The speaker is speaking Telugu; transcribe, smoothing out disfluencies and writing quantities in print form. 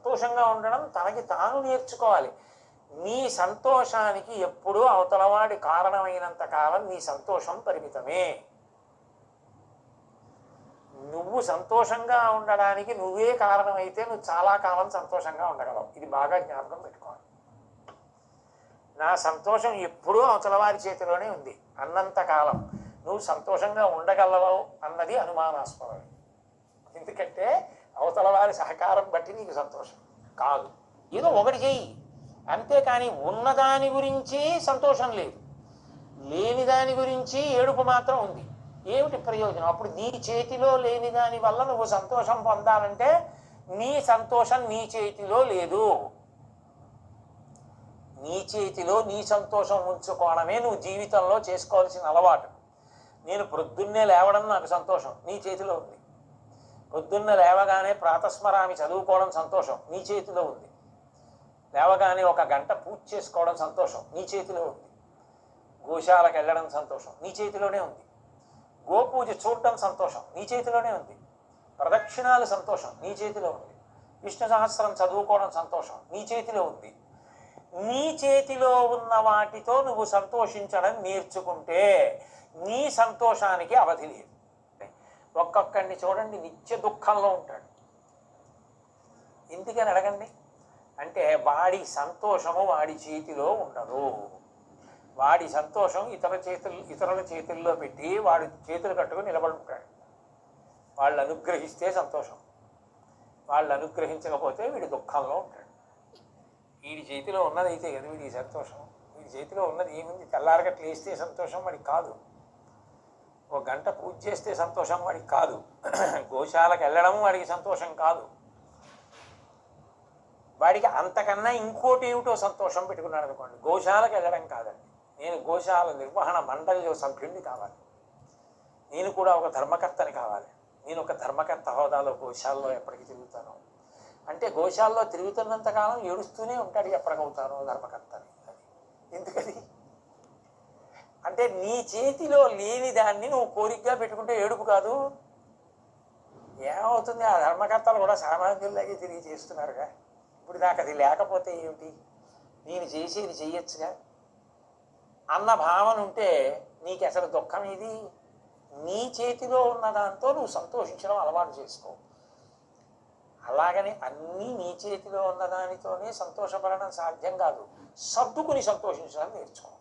సంతోషంగా ఉండడం తనకి తాను నేర్చుకోవాలి. నీ సంతోషానికి ఎప్పుడూ అవతలవాడి కారణమైనంత కాలం నీ సంతోషం పరిమితమే. నువ్వు సంతోషంగా ఉండడానికి నువ్వే కారణమైతే నువ్వు చాలా కాలం సంతోషంగా ఉండగలవు. ఇది బాగా జ్ఞాపకం పెట్టుకోవాలి. నా సంతోషం ఎప్పుడూ అవతలవారి చేతిలోనే ఉంది అన్నంత కాలం నువ్వు సంతోషంగా ఉండగలవు అన్నది అనుమానాస్పదమే. ఎందుకంటే అవతలవారి సహకారం బట్టి నీకు సంతోషం కాదు. ఏదో ఒకటి చెయ్యి, అంతేకాని ఉన్నదాని గురించి సంతోషం లేదు, లేని దాని గురించి ఏడుపు మాత్రం ఉంది. ఏమిటి ప్రయోజనం? అప్పుడు నీ చేతిలో లేని దాని వల్ల నువ్వు సంతోషం పొందాలంటే నీ సంతోషం నీ చేతిలో లేదు. నీ చేతిలో నీ సంతోషం ఉంచుకోవడమే నువ్వు జీవితంలో చేసుకోవాల్సిన అలవాటు. నేను ప్రొద్దున్నే లేవడం నాకు సంతోషం, నీ చేతిలో ఉంది. పొద్దున్న లేవగానే ప్రాతస్మరామి చదువుకోవడం సంతోషం, నీ చేతిలో ఉంది. లేవగానే 1 గంట పూజ చేసుకోవడం సంతోషం, నీ చేతిలో ఉంది. గోశాలకు వెళ్ళడం సంతోషం, నీ చేతిలోనే ఉంది. గోపూజ చూడటం సంతోషం, నీ చేతిలోనే ఉంది. ప్రదక్షిణాలు సంతోషం, నీ చేతిలో ఉంది. విష్ణు సహస్రం చదువుకోవడం సంతోషం, నీ చేతిలో ఉంది. నీ చేతిలో ఉన్న వాటితో నువ్వు సంతోషించడం నేర్చుకుంటే నీ సంతోషానికి అవధి లేదు. ఒక్కొక్కడిని చూడండి, నిత్య దుఃఖంలో ఉంటాడు. ఎందుకని అడగండి. అంటే వాడి సంతోషము వాడి చేతిలో ఉండదు. వాడి సంతోషం ఇతరుల చేతుల్లో పెట్టి వాడి చేతులు కట్టుకుని నిలబడి ఉంటాడు. వాళ్ళు అనుగ్రహిస్తే సంతోషం, వాళ్ళు అనుగ్రహించకపోతే వీడి దుఃఖంలో ఉంటాడు. వీడి చేతిలో ఉన్నదైతే కదా వీడి సంతోషం. వీడి చేతిలో ఉన్నది ఏముంది? తెల్లారగట్లు వేస్తే సంతోషం వాడికి కాదు, 1 గంట పూజ చేస్తే సంతోషం వాడికి కాదు, గోశాలకు వెళ్ళడం వాడికి సంతోషం కాదు. వాడికి అంతకన్నా ఇంకోటి ఏమిటో సంతోషం పెట్టుకున్నాడు అనుకోండి. గోశాలకు వెళ్ళడం కాదండి, నేను గోశాల నిర్వహణ మండలిలో సభ్యుడిని కావాలి, నేను కూడా ఒక ధర్మకర్తని కావాలి, నేను ఒక ధర్మకర్త హోదాలో గోశాలలో ఎప్పటికీ తిరుగుతాను అంటే గోశాలలో తిరుగుతున్నంతకాలం ఏడుస్తూనే ఉంటాడు ఎప్పటికవుతానో ధర్మకర్తని. అది ఎందుకది? అంటే నీ చేతిలో లేని దాన్ని నువ్వు కోరికగా పెట్టుకుంటే ఏడుపు కాదు. ఏమవుతుంది? ఆ ధర్మకర్తలు కూడా సామాన్యుల్లాగే తిరిగి చేస్తున్నారుగా. ఇప్పుడు నాకు అది లేకపోతే ఏమిటి, నేను చేసేది చెయ్యొచ్చుగా అన్న భావన ఉంటే నీకు అసలు దుఃఖం ఇది. నీ చేతిలో ఉన్న దాంతో నువ్వు సంతోషించడం అలవాటు చేసుకో. అలాగని అన్నీ నీ చేతిలో ఉన్న దానితోనే సంతోషపడడం సాధ్యం కాదు. సర్దుకుని సంతోషించడం నేర్చుకో.